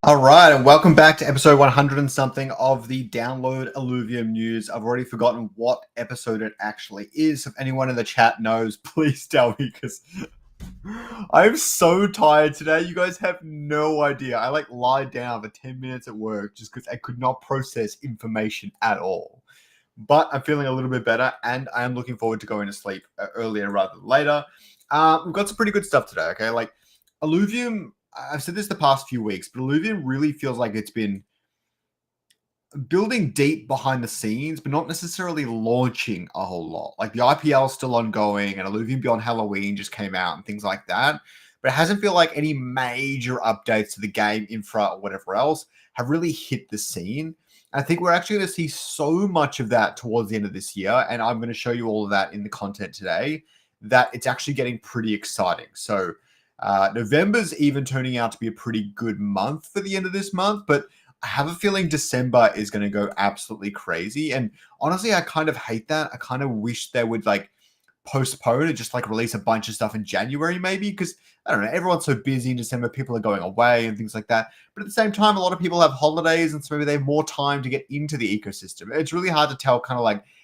All right, and welcome back to episode 100 and something of the Download Illuvium news. I've already forgotten what episode it actually is. If anyone in the chat knows, please tell me because I'm so tired today. You guys have no idea. I lied down for 10 minutes at work just because I could not process information at all. But I'm feeling a little bit better, and I am looking forward to going to sleep earlier rather than later. We've got some pretty good stuff today, okay? Illuvium, I've said this the past few weeks, but Illuvium really feels like it's been building deep behind the scenes, but not necessarily launching a whole lot. Like the IPL is still ongoing, and Illuvium Beyond Halloween just came out and things like that. But it hasn't felt like any major updates to the game infra or whatever else have really hit the scene. I think we're actually going to see so much of that towards the end of this year, and I'm going to show you all of that in the content today, that it's actually getting pretty exciting. So November's even turning out to be a pretty good month for the end of this month, but I have a feeling December is going to go absolutely crazy. And honestly, I kind of hate that. I kind of wish they would postpone and just release a bunch of stuff in January, maybe, because I don't know, everyone's so busy in December, people are going away and things like that. But at the same time, a lot of people have holidays, and so maybe they have more time to get into the ecosystem. It's really hard to tell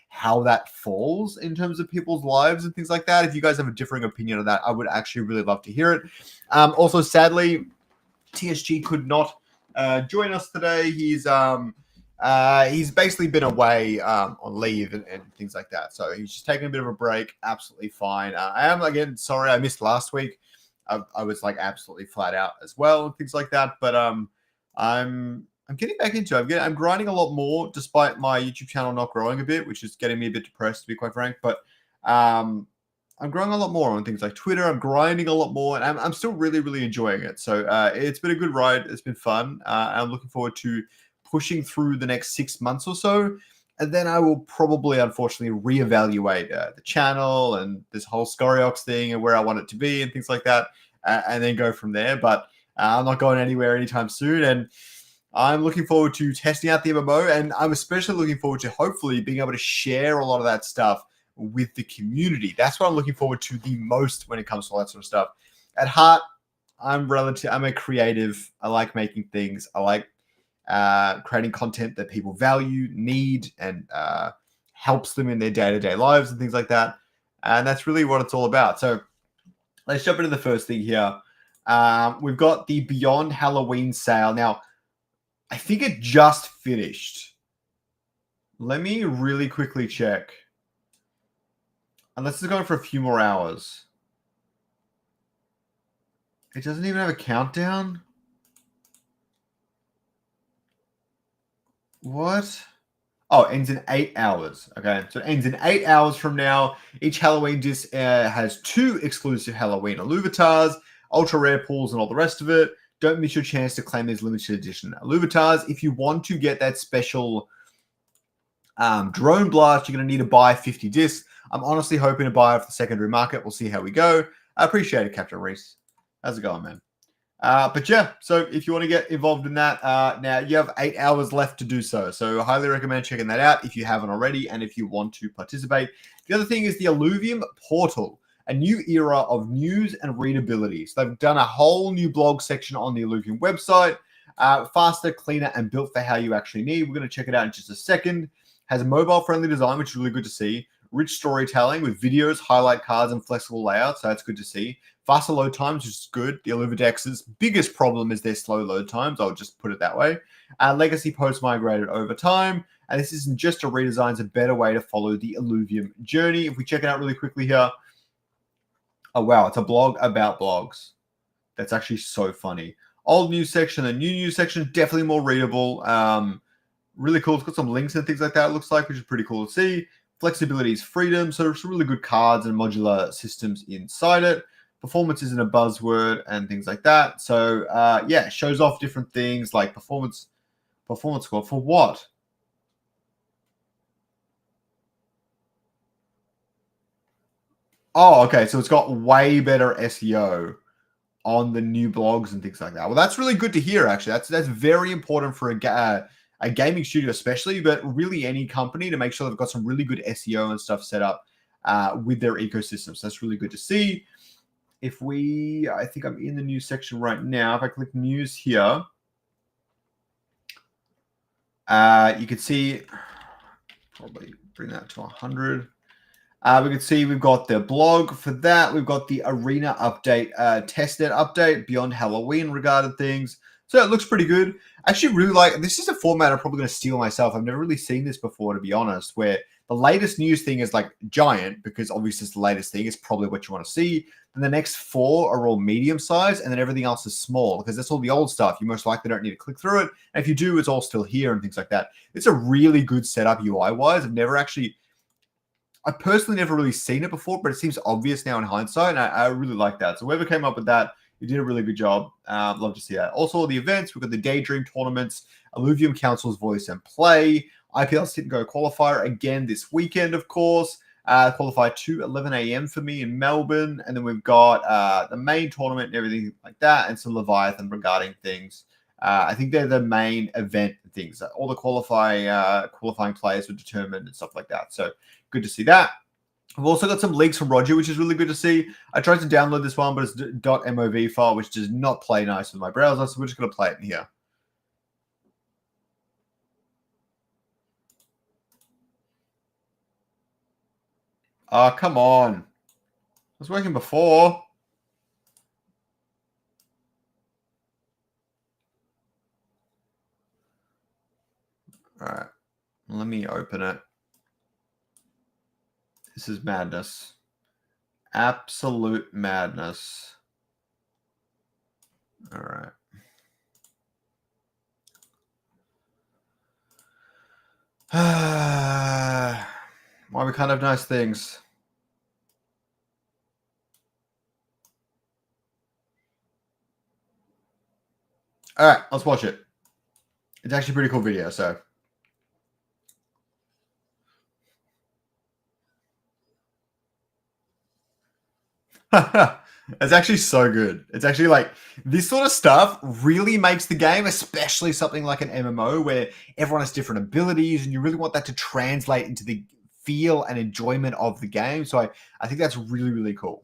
how that falls in terms of people's lives and things like that. If you guys have a differing opinion on that, I would actually really love to hear it. Also, sadly, TSG could not join us today. He's basically been away on leave and things like that. So he's just taking a bit of a break. Absolutely fine. I am, again, sorry I missed last week. I was absolutely flat out as well and things like that. But I'm getting back into it. I'm grinding a lot more despite my YouTube channel not growing a bit, which is getting me a bit depressed, to be quite frank. But I'm growing a lot more on things like Twitter. I'm grinding a lot more, and I'm still really, really enjoying it. So it's been a good ride. It's been fun. I'm looking forward to pushing through the next 6 months or so. And then I will probably, unfortunately, reevaluate the channel and this whole Scoriox thing and where I want it to be and things like that, and then go from there. But I'm not going anywhere anytime soon. And I'm looking forward to testing out the MMO, and I'm especially looking forward to hopefully being able to share a lot of that stuff with the community. That's what I'm looking forward to the most when it comes to all that sort of stuff. At heart, I'm a creative. I like making things. I like creating content that people value, need, and helps them in their day-to-day lives and things like that. And that's really what it's all about. So let's jump into the first thing here. We've got the Beyond Halloween sale. Now, I think it just finished. Let me really quickly check. Unless it's going for a few more hours. It doesn't even have a countdown? What? Oh, it ends in 8 hours. Okay, so it ends in 8 hours from now. Each Halloween disc has 2 exclusive Halloween Illuvatars, ultra rare pools, and all the rest of it. Don't miss your chance to claim these limited edition Illuvatars. If you want to get that special drone blast, you're going to need to buy 50 discs. I'm honestly hoping to buy it off the secondary market. We'll see how we go. I appreciate it, Captain Reese. How's it going, man? But yeah, so if you want to get involved in that, now you have 8 hours left to do so. So I highly recommend checking that out if you haven't already and if you want to participate. The other thing is the Illuvium portal, a new era of news and readability. So they've done a whole new blog section on the Illuvium website, faster, cleaner, and built for how you actually need. We're going to check it out in just a second. Has a mobile-friendly design, which is really good to see. Rich storytelling with videos, highlight cards, and flexible layouts. So that's good to see. Faster load times, which is good. The Illuvadex's biggest problem is their slow load times. I'll just put it that way. Legacy posts migrated over time. And this isn't just a redesign, it's a better way to follow the Illuvium journey. If we check it out really quickly here. Oh, wow. It's a blog about blogs. That's actually so funny. Old news section, the new news section, definitely more readable. Really cool. It's got some links and things like that, it looks like, which is pretty cool to see. Flexibility is freedom. So there's some really good cards and modular systems inside it. Performance isn't a buzzword and things like that. So yeah, it shows off different things like performance score for what? Oh, okay. So it's got way better SEO on the new blogs and things like that. Well, that's really good to hear, actually. That's very important for a gaming studio especially, but really any company, to make sure they've got some really good SEO and stuff set up with their ecosystem. So that's really good to see. I think I'm in the news section right now. If I click news here, You can see, probably bring that to 100. We can see we've got the blog for that. We've got the arena update, testnet update beyond Halloween regarded things. So it looks pretty good. I actually really like, this is a format I'm probably going to steal myself. I've never really seen this before, to be honest, where the latest news thing is like giant, because obviously it's the latest thing. It's probably what you want to see. And the next 4 are all medium size, and then everything else is small, because that's all the old stuff. You most likely don't need to click through it. And if you do, it's all still here and things like that. It's a really good setup UI-wise. I personally never really seen it before, but it seems obvious now in hindsight, and I really like that. So whoever came up with that, you did a really good job. Love to see that. Also, the events, we've got the Daydream tournaments, Illuvium Council's Voice and Play, IPL Sit and Go qualifier again this weekend, of course. Qualified to 11 a.m. for me in Melbourne. And then we've got the main tournament and everything like that, and some Leviathan regarding things. I think they're the main event things. All the qualifying players were determined and stuff like that. So good to see that. We've also got some leaks from Roger, which is really good to see. I tried to download this one, but it's .mov file, which does not play nice with my browser. So we're just going to play it in here. Oh, come on. It was working before. All right. Let me open it. This is madness. Absolute madness. All right. Why we can't have nice things. All right, let's watch it. It's actually a pretty cool video, so. It's actually so good. It's actually like, this sort of stuff really makes the game, especially something like an MMO where everyone has different abilities and you really want that to translate into the feel and enjoyment of the game. So I think that's really, really cool.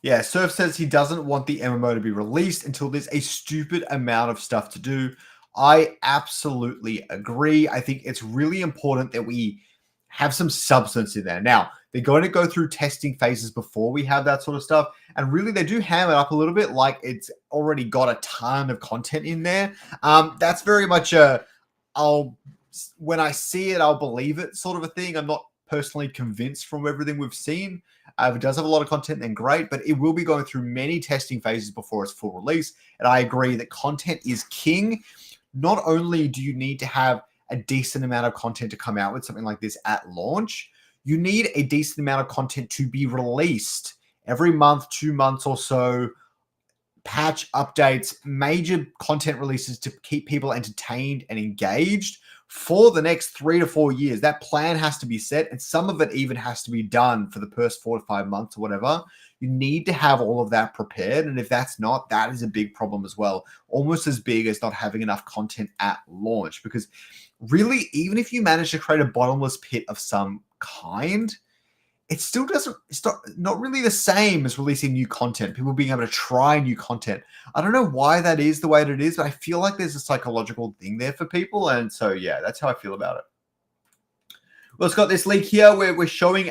Yeah, Surf says he doesn't want the MMO to be released until there's a stupid amount of stuff to do. I absolutely agree. I think it's really important that we have some substance in there. Now, they're going to go through testing phases before we have that sort of stuff. And really, they do ham it up a little bit like it's already got a ton of content in there. That's very much when I see it, I'll believe it sort of a thing. I'm not personally convinced from everything we've seen. If it does have a lot of content, then great, but it will be going through many testing phases before its full release. And I agree that content is king. Not only do you need to have a decent amount of content to come out with something like this at launch, you need a decent amount of content to be released every month, 2 months or so. Patch updates, major content releases to keep people entertained and engaged for the next 3 to 4 years. That plan has to be set, and some of it even has to be done for the first 4 to 5 months or whatever. You need to have all of that prepared, and if that's not, that is a big problem as well. Almost as big as not having enough content at launch, because really, even if you manage to create a bottomless pit of some kind, it still doesn't, it's not really the same as releasing new content, people being able to try new content. I don't know why that is the way that it is, but I feel like there's a psychological thing there for people. And so, yeah, that's how I feel about it. Well, it's got this leak here where we're showing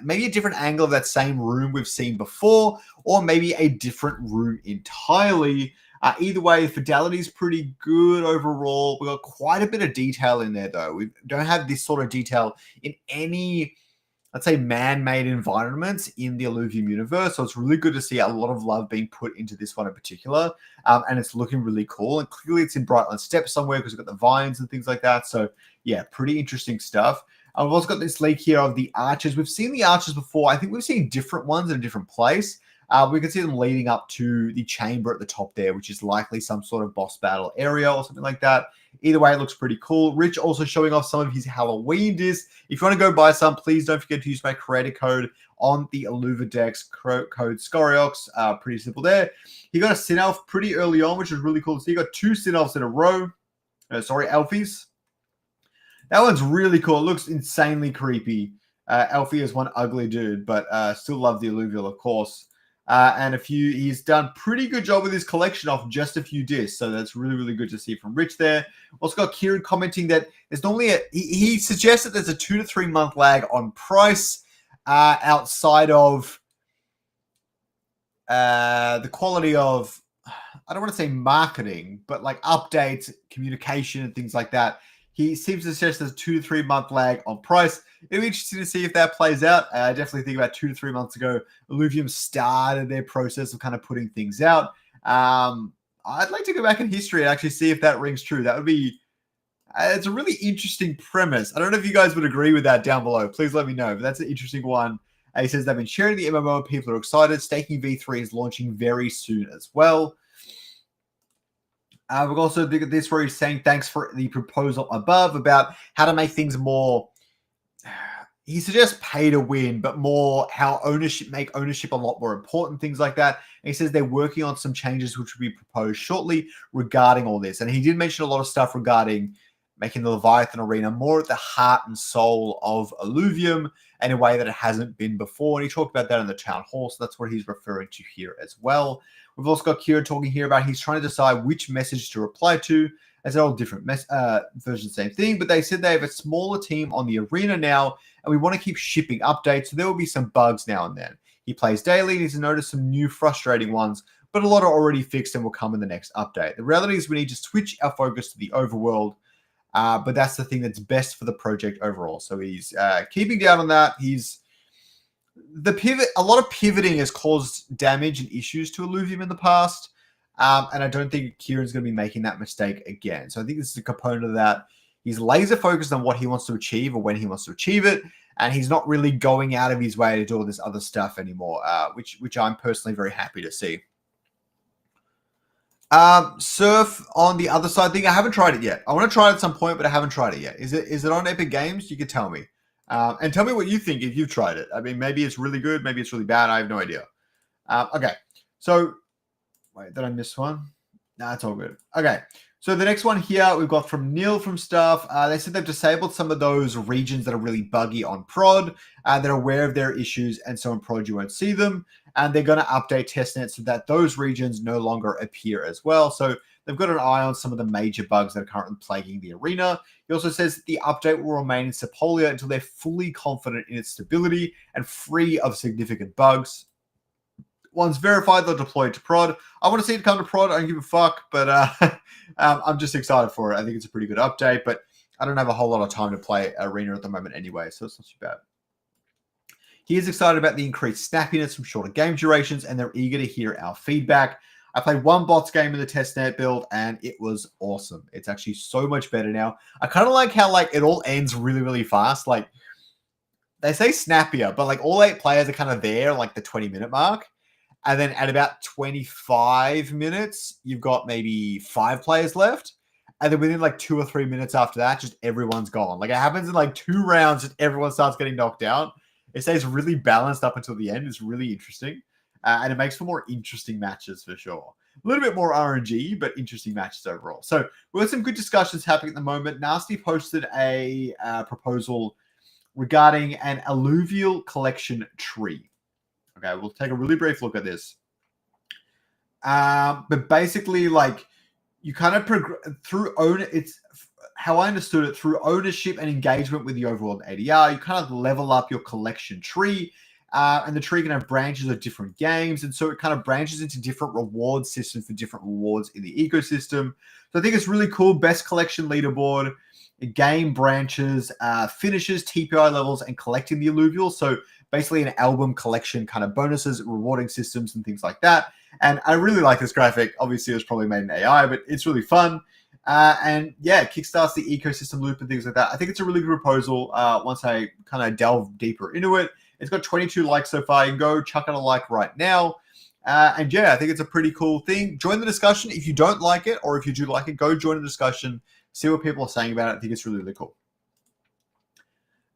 maybe a different angle of that same room we've seen before, or maybe a different room entirely. Either way, the fidelity is pretty good overall. We've got quite a bit of detail in there, though. We don't have this sort of detail in any, let's say, man-made environments in the Illuvium universe. So it's really good to see a lot of love being put into this one in particular. And it's looking really cool. And clearly it's in Brightline Steps somewhere because we've got the vines and things like that. So yeah, pretty interesting stuff. We've also got this leak here of the archers. We've seen the archers before. I think we've seen different ones in a different place. We can see them leading up to the chamber at the top there, which is likely some sort of boss battle area or something like that. Either way, it looks pretty cool. Rich also showing off some of his Halloween discs. If you want to go buy some, please don't forget to use my creator code on the Illuvidex code Scoriox. Pretty simple there. He got a Sin Elf pretty early on, which is really cool to see. He got 2 Sin Elves in a row. Elfies. That one's really cool. It looks insanely creepy. Alfie is one ugly dude, but still love the Illuvial, of course. And he's done pretty good job with his collection off just a few discs. So that's really, really good to see from Rich there. Also got Kieran commenting that there's normally he suggests that there's a 2 to 3 month lag on price outside of the quality of, I don't want to say marketing, but like updates, communication, and things like that. He seems to suggest there's a 2 to 3 month lag on price. It'll be interesting to see if that plays out. I definitely think about 2 to 3 months ago, Illuvium started their process of kind of putting things out. I'd like to go back in history and actually see if that rings true. That would be, it's a really interesting premise. I don't know if you guys would agree with that down below. Please let me know, but that's an interesting one. He says they've been sharing the MMO. People are excited. Staking V3 is launching very soon as well. We've also looked at this where he's saying thanks for the proposal above about how to make things more, he suggests pay to win, but more how make ownership a lot more important, things like that. And he says they're working on some changes which will be proposed shortly regarding all this. And he did mention a lot of stuff regarding making the Leviathan Arena more at the heart and soul of Illuvium in a way that it hasn't been before. And he talked about that in the town hall, so that's what he's referring to here as well. We've also got Kira talking here about he's trying to decide which message to reply to, as they're all different versions, same thing. But they said they have a smaller team on the arena now, and we want to keep shipping updates, so there will be some bugs now and then. He plays daily, and he's noticed some new frustrating ones, but a lot are already fixed and will come in the next update. The reality is we need to switch our focus to the overworld, but that's the thing that's best for the project overall. So he's keeping down on that. A lot of pivoting has caused damage and issues to Illuvium in the past, and I don't think Kieran's going to be making that mistake again. So I think this is a component of that. He's laser focused on what he wants to achieve or when he wants to achieve it, and he's not really going out of his way to do all this other stuff anymore, which I'm personally very happy to see. Surf on the other side thing, I haven't tried it yet. I want to try it at some point, but I haven't tried it yet. Is it on Epic Games? You could tell me. And tell me what you think if you've tried it. I mean, maybe it's really good, maybe it's really bad. I have no idea. Okay, so wait, did I miss one? No, it's all good. Okay, so the next one here we've got from Neil from Stuff. They said they've disabled some of those regions that are really buggy on prod. They're aware of their issues, and so in prod you won't see them. And they're going to update testnet so that those regions no longer appear as well. So they've got an eye on some of the major bugs that are currently plaguing the arena. He also says that the update will remain in Sepolia until they're fully confident in its stability and free of significant bugs. Once verified, they'll deploy it to prod. I want to see it come to prod. I don't give a fuck, but I'm just excited for it. I think it's a pretty good update, but I don't have a whole lot of time to play arena at the moment anyway, so it's not too bad. He is excited about the increased snappiness from shorter game durations, and they're eager to hear our feedback. I played one bots game in the testnet build, and it was awesome. It's actually so much better now. I kind of like how it all ends really, really fast. Like, they say snappier, but all 8 players are kind of there, the 20-minute mark. And then at about 25 minutes, you've got maybe 5 players left. And then within 2 or 3 minutes after that, just everyone's gone. It happens in 2 rounds, and everyone starts getting knocked out. It stays really balanced up until the end. It's really interesting. And it makes for more interesting matches for sure. A little bit more RNG, but interesting matches overall. So we've got some good discussions happening at the moment. Nasty posted a proposal regarding an alluvial collection tree. Okay, we'll take a really brief look at this. But basically, you kind of through it's how I understood it, through ownership and engagement with the overworld ADR, you kind of level up your collection tree, and the tree can have branches of different games, and so it kind of branches into different reward systems for different rewards in the ecosystem. So I think it's really cool. Best collection leaderboard, game branches, finishes, TPI levels, and collecting the alluvial. So basically an album collection kind of bonuses, rewarding systems, and things like that. And I really like this graphic. Obviously, it was probably made in AI, but it's really fun. And yeah, it kickstarts the ecosystem loop and things like that. I think it's a really good proposal once I kind of delve deeper into it. It's got 22 likes so far. You can go chuck it a like right now. And yeah, I think it's a pretty cool thing. Join the discussion. If you don't like it, or if you do like it, go join the discussion. See what people are saying about it. I think it's really, really cool.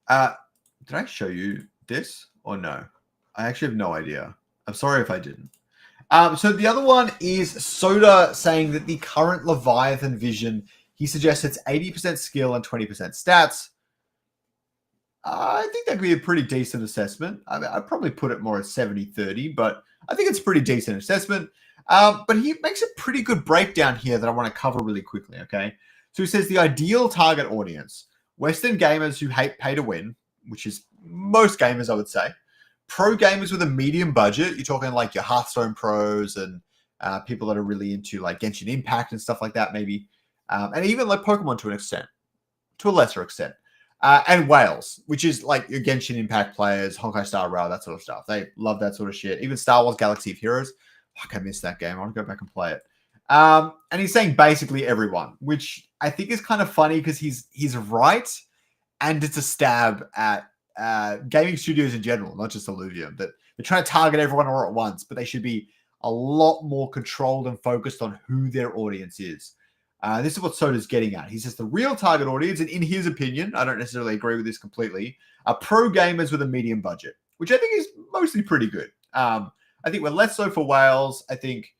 Did I show you this or no? I actually have no idea. I'm sorry if I didn't. So the other one is Soda saying that the current Leviathan vision, he suggests it's 80% skill and 20% stats. I think that could be a pretty decent assessment. I'd probably put it more at 70-30, but I think it's a pretty decent assessment. But he makes a pretty good breakdown here that I want to cover really quickly, okay? So he says the ideal target audience, Western gamers who hate pay to win, which is most gamers, I would say. Pro gamers with a medium budget, you're talking like your Hearthstone pros and people that are really into like Genshin Impact and stuff like that, maybe. And even like Pokemon to an extent, to a lesser extent. And Wales, which is like your Genshin Impact players, Honkai Star Rail, that sort of stuff. They love that sort of shit. Even Star Wars Galaxy of Heroes. Fuck, I missed that game. I want to go back and play it. And he's saying basically everyone, which I think is kind of funny because he's right, and it's a stab at gaming studios in general, not just Illuvium. That they're trying to target everyone all at once, but they should be a lot more controlled and focused on who their audience is. This is what Soda's getting at. He says the real target audience, and in his opinion, I don't necessarily agree with this completely, are pro gamers with a medium budget, which I think is mostly pretty good. I think we're less so for Wales. I think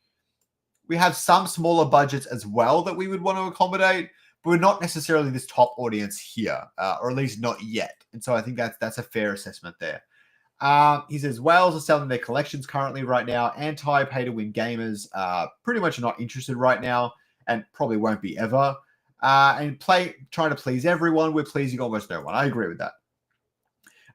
we have some smaller budgets as well that we would want to accommodate, but we're not necessarily this top audience here, or at least not yet. And so I think that's a fair assessment there. He says Wales are selling their collections currently right now. Anti-pay-to-win gamers pretty much not interested right now and probably won't be ever. And trying to please everyone, we're pleasing almost no one. I agree with that.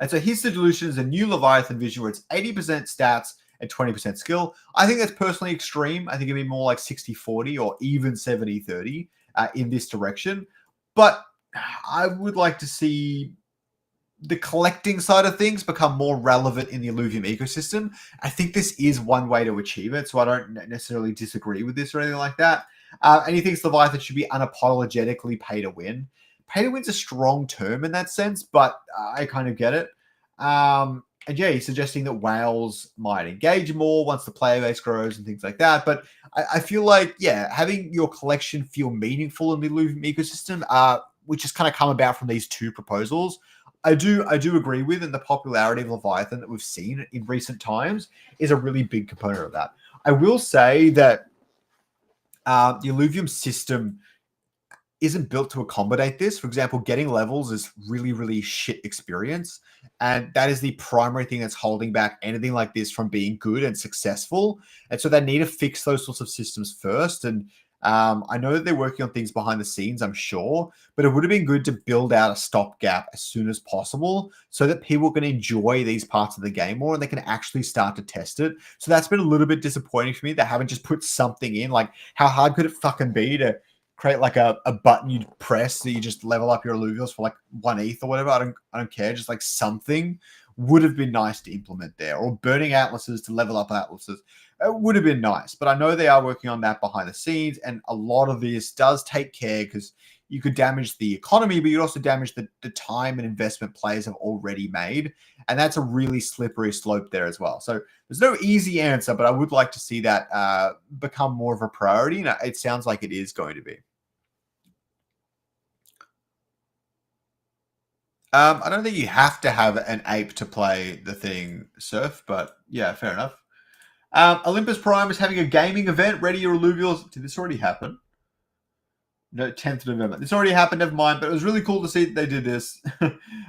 And so his solution is a new Leviathan vision where it's 80% stats and 20% skill. I think that's personally extreme. I think it'd be more like 60-40 or even 70-30 in this direction. But I would like to see the collecting side of things become more relevant in the Illuvium ecosystem. I think this is one way to achieve it, so I don't necessarily disagree with this or anything like that. And he thinks Leviathan should be unapologetically pay to win. Pay to win's a strong term in that sense, but I kind of get it. And yeah, he's suggesting that Wales might engage more once the player base grows and things like that. But I feel like, yeah, having your collection feel meaningful in the Illuvium ecosystem, which has kind of come about from these two proposals, I do agree with, and the popularity of Leviathan that we've seen in recent times is a really big component of that. I will say that the Illuvium system isn't built to accommodate this. For example, getting levels is really, really shit experience. And that is the primary thing that's holding back anything like this from being good and successful. And so they need to fix those sorts of systems first. And I know that they're working on things behind the scenes, I'm sure, but it would have been good to build out a stopgap as soon as possible so that people can enjoy these parts of the game more and they can actually start to test it. So that's been a little bit disappointing for me. They haven't just put something in. Like, how hard could it fucking be to create like a button you'd press that you just level up your alluvials for like 1 ETH or whatever? I don't care. Just like something would have been nice to implement there, or burning atlases to level up atlases. It would have been nice, but I know they are working on that behind the scenes, and a lot of this does take care because you could damage the economy, but you'd also damage the time and investment players have already made, and that's a really slippery slope there as well. So there's no easy answer, but I would like to see that become more of a priority, and it sounds like it is going to be. I don't think you have to have an ape to play the thing, Surf, but yeah, fair enough. Olympus Prime is having a gaming event. Ready your alluvials. Did this already happen? No, 10th of November. This already happened, never mind, but it was really cool to see that they did this.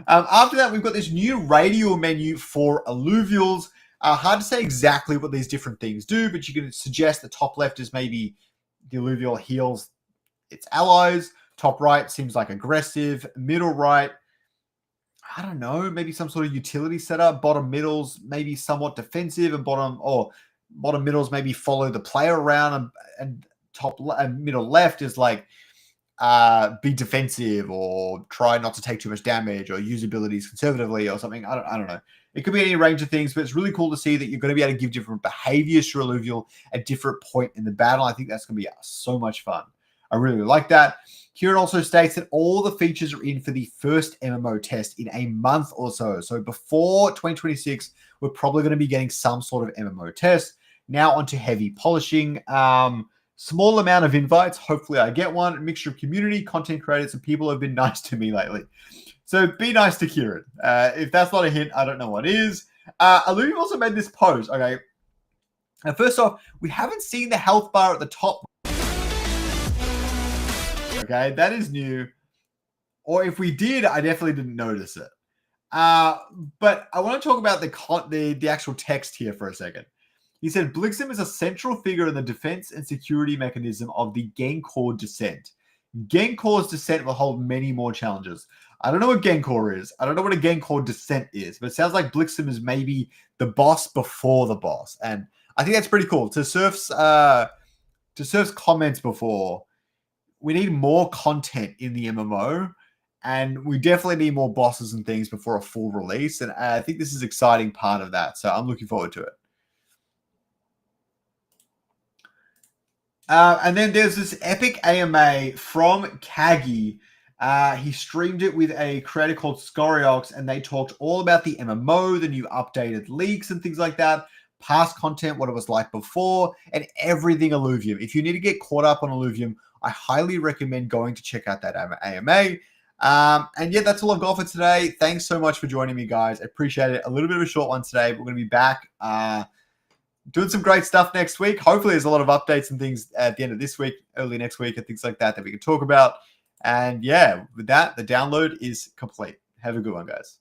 After that, we've got this new radial menu for alluvials. Hard to say exactly what these different things do, but you can suggest the top left is maybe the alluvial heals its allies. Top right seems like aggressive. Middle right, I don't know, maybe some sort of utility setup. Bottom middles, maybe somewhat defensive, and bottom middles maybe follow the player around, and top and middle left is like be defensive or try not to take too much damage or use abilities conservatively or something. I don't know. It could be any range of things, but it's really cool to see that you're going to be able to give different behaviors to alluvial at different point in the battle. I think that's going to be so much fun. I really like that. Here it also states that all the features are in for the first MMO test in a month or so. So before 2026, we're probably going to be getting some sort of MMO test. Now onto heavy polishing. Small amount of invites. Hopefully I get one. A mixture of community, content creators, and people have been nice to me lately. So be nice to Kieran. If that's not a hint, I don't know what is. Illuvium also made this post. Okay. Now, first off, we haven't seen the health bar at the top. Okay, that is new. Or if we did, I definitely didn't notice it. But I want to talk about the actual text here for a second. He said Blixen is a central figure in the defense and security mechanism of the Gencore descent. Gencore's descent will hold many more challenges. I don't know what Gencore is. I don't know what a Gencore descent is, but it sounds like Blixen is maybe the boss before the boss, and I think that's pretty cool. To Surf's comments before, we need more content in the MMO, and we definitely need more bosses and things before a full release. And I think this is an exciting part of that. So I'm looking forward to it. And then there's this epic AMA from Kagi. He streamed it with a creator called Scoriox, and they talked all about the MMO, the new updated leaks and things like that, past content, what it was like before, and everything Illuvium. If you need to get caught up on Illuvium, I highly recommend going to check out that AMA. And yeah, that's all I've got for today. Thanks so much for joining me, guys. I appreciate it. A little bit of a short one today, but we're going to be back doing some great stuff next week. Hopefully there's a lot of updates and things at the end of this week, early next week, and things like that we can talk about. And yeah, with that, the download is complete. Have a good one, guys.